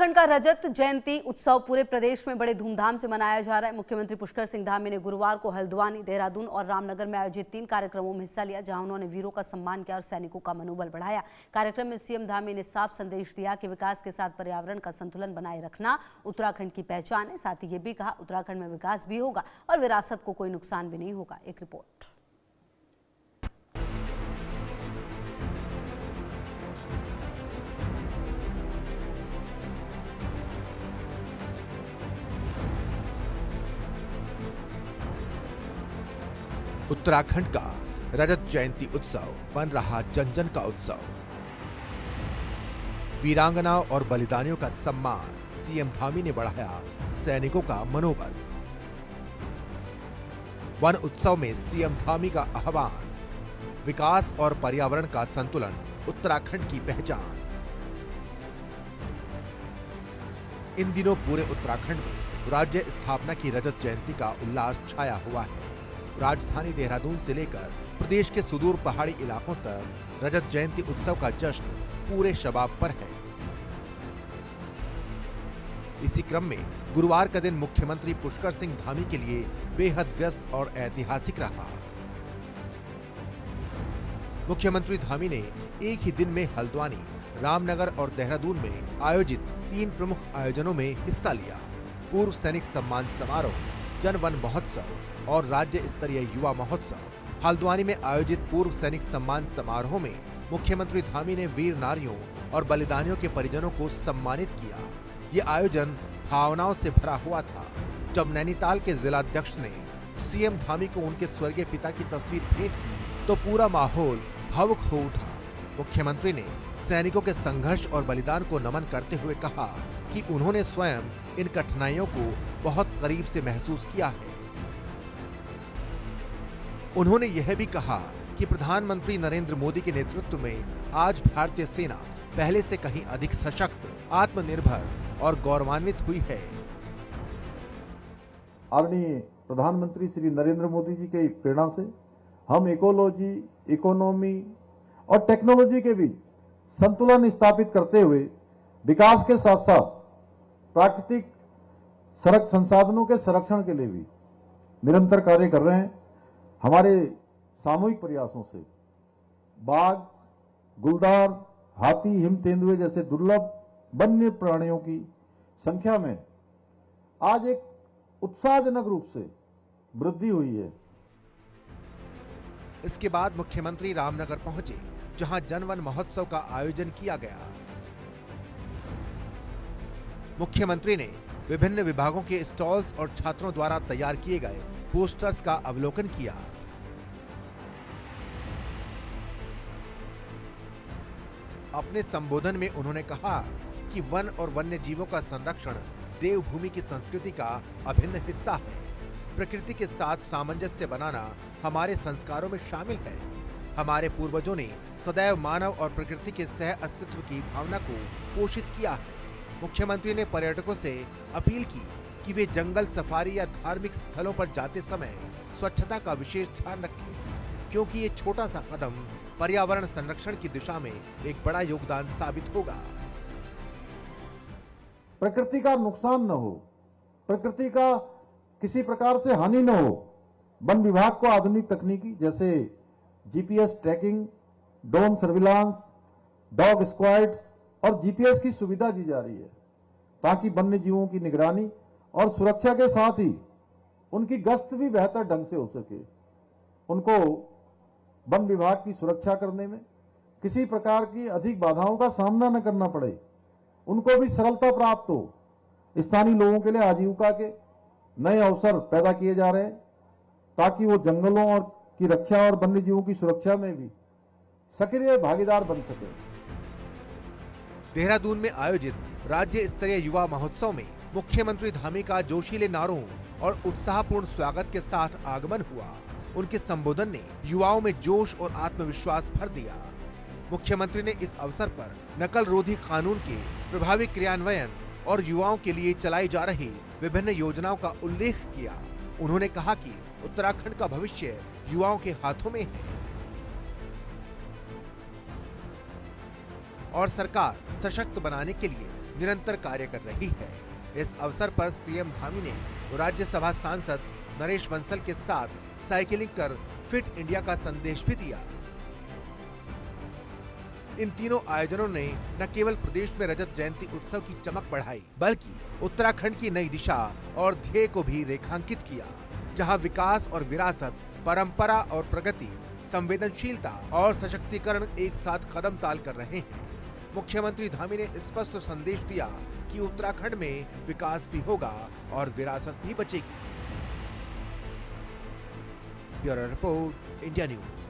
उत्तराखंड का रजत जयंती उत्सव पूरे प्रदेश में बड़े धूमधाम से मनाया जा रहा है। मुख्यमंत्री पुष्कर सिंह धामी ने गुरुवार को हल्द्वानी, देहरादून और रामनगर में आयोजित 3 कार्यक्रमों में हिस्सा लिया, जहां उन्होंने वीरों का सम्मान किया और सैनिकों का मनोबल बढ़ाया। कार्यक्रम में सीएम धामी ने साफ संदेश दिया कि विकास के साथ पर्यावरण का संतुलन बनाए रखना उत्तराखंड की पहचान है। साथ ही ये भी कहा, उत्तराखंड में विकास भी होगा और विरासत को कोई नुकसान भी नहीं होगा। एक रिपोर्ट। उत्तराखंड का रजत जयंती उत्सव बन रहा जन जन का उत्सव। वीरांगनाओं और बलिदानियों का सम्मान, सीएम धामी ने बढ़ाया सैनिकों का मनोबल। वन उत्सव में सीएम धामी का आह्वान, विकास और पर्यावरण का संतुलन उत्तराखंड की पहचान। इन दिनों पूरे उत्तराखंड में राज्य स्थापना की रजत जयंती का उल्लास छाया हुआ है। राजधानी देहरादून से लेकर प्रदेश के सुदूर पहाड़ी इलाकों तक रजत जयंती उत्सव का जश्न पूरे शबाब पर है। इसी क्रम में गुरुवार का दिन मुख्यमंत्री पुष्कर सिंह धामी के लिए बेहद व्यस्त और ऐतिहासिक रहा। मुख्यमंत्री धामी ने एक ही दिन में हल्द्वानी, रामनगर और देहरादून में आयोजित 3 प्रमुख आयोजनों में हिस्सा लिया। पूर्व सैनिक सम्मान समारोह, जन वन महोत्सव और राज्य स्तरीय युवा महोत्सव। हल्द्वानी में आयोजित पूर्व सैनिक सम्मान समारोह में मुख्यमंत्री धामी ने वीर नारियों और बलिदानियों के परिजनों को सम्मानित किया। ये आयोजन भावनाओं से भरा हुआ था। जब नैनीताल के जिलाध्यक्ष ने सीएम धामी को उनके स्वर्गीय पिता की तस्वीर भेंट की तो पूरा माहौल भावुक हो उठा। मुख्यमंत्री ने सैनिकों के संघर्ष और बलिदान को नमन करते हुए कहा कि उन्होंने स्वयं इन कठिनाइयों को बहुत करीब से महसूस किया है। उन्होंने यह भी कहा कि प्रधानमंत्री नरेंद्र मोदी के नेतृत्व में आज भारतीय सेना पहले से कहीं अधिक सशक्त, आत्मनिर्भर और गौरवान्वित हुई है। आदरणीय प्रधानमंत्री श्री नरेंद्र मोदी जी के प्रेरणा से हम इकोलॉजी, इकोनॉमी और टेक्नोलॉजी के बीच संतुलन स्थापित करते हुए विकास के साथ साथ प्राकृतिक संसाधनों के संरक्षण के लिए भी निरंतर कार्य कर रहे हैं। हमारे सामूहिक प्रयासों से बाघ, गुलदार, हाथी, हिम तेंदुए जैसे दुर्लभ वन्य प्राणियों की संख्या में आज एक उत्साहजनक रूप से वृद्धि हुई है। इसके बाद मुख्यमंत्री रामनगर पहुंचे, जहां जनवन महोत्सव का आयोजन किया गया। मुख्यमंत्री ने विभिन्न विभागों के स्टॉल्स और छात्रों द्वारा तैयार किए गए पोस्टर्स का अवलोकन किया। अपने संबोधन में उन्होंने कहा कि वन और वन्य जीवों का संरक्षण देवभूमि की संस्कृति का अभिन्न हिस्सा है। प्रकृति के साथ सामंजस्य बनाना हमारे संस्कारों में शामिल है। हमारे पूर्वजों ने सदैव मानव और प्रकृति के सह अस्तित्व की भावना को पोषित किया है। मुख्यमंत्री ने पर्यटकों से अपील की कि वे जंगल सफारी या धार्मिक स्थलों पर जाते समय स्वच्छता का विशेष ध्यान रखें, क्योंकि ये छोटा सा कदम पर्यावरण संरक्षण की दिशा में एक बड़ा योगदान साबित होगा। प्रकृति का नुकसान न हो, प्रकृति का किसी प्रकार से हानि न हो, वन विभाग को आधुनिक तकनीकी जैसे GPS tracking, drone surveillance, dog squads और जीपीएस की सुविधा दी जा रही है, ताकि वन्य जीवों की निगरानी और सुरक्षा के साथ ही उनकी गश्त भी बेहतर ढंग से हो सके। उनको वन विभाग की सुरक्षा करने में किसी प्रकार की अधिक बाधाओं का सामना न करना पड़े, उनको भी सरलता प्राप्त हो। स्थानीय लोगों के लिए आजीविका के नए अवसर पैदा किए जा रहे हैं, ताकि वो जंगलों और की रक्षा और वन्य जीवों की सुरक्षा में भी सक्रिय भागीदार बन सके। देहरादून में आयोजित राज्य स्तरीय युवा महोत्सव में मुख्यमंत्री धामी का जोशीले नारों और उत्साहपूर्ण स्वागत के साथ आगमन हुआ। उनके संबोधन ने युवाओं में जोश और आत्मविश्वास भर दिया। मुख्यमंत्री ने इस अवसर पर नकल रोधी कानून के प्रभावी क्रियान्वयन और युवाओं के लिए चलाई जा रही विभिन्न योजनाओं का उल्लेख किया। उन्होंने कहा कि उत्तराखंड का भविष्य युवाओं के हाथों में है और सरकार सशक्त बनाने के लिए निरंतर कार्य कर रही है। इस अवसर पर सीएम धामी ने राज्यसभा सांसद नरेश बंसल के साथ साइकिलिंग कर फिट इंडिया का संदेश भी दिया। इन तीनों आयोजनों ने न केवल प्रदेश में रजत जयंती उत्सव की चमक बढ़ाई, बल्कि उत्तराखंड की नई दिशा और ध्येय को भी रेखांकित किया, जहां विकास और विरासत, परंपरा और प्रगति, संवेदनशीलता और सशक्तिकरण एक साथ कदम ताल कर रहे हैं। मुख्यमंत्री धामी ने स्पष्ट संदेश दिया कि उत्तराखंड में विकास भी होगा और विरासत भी बचेगी। Bureau report, India news.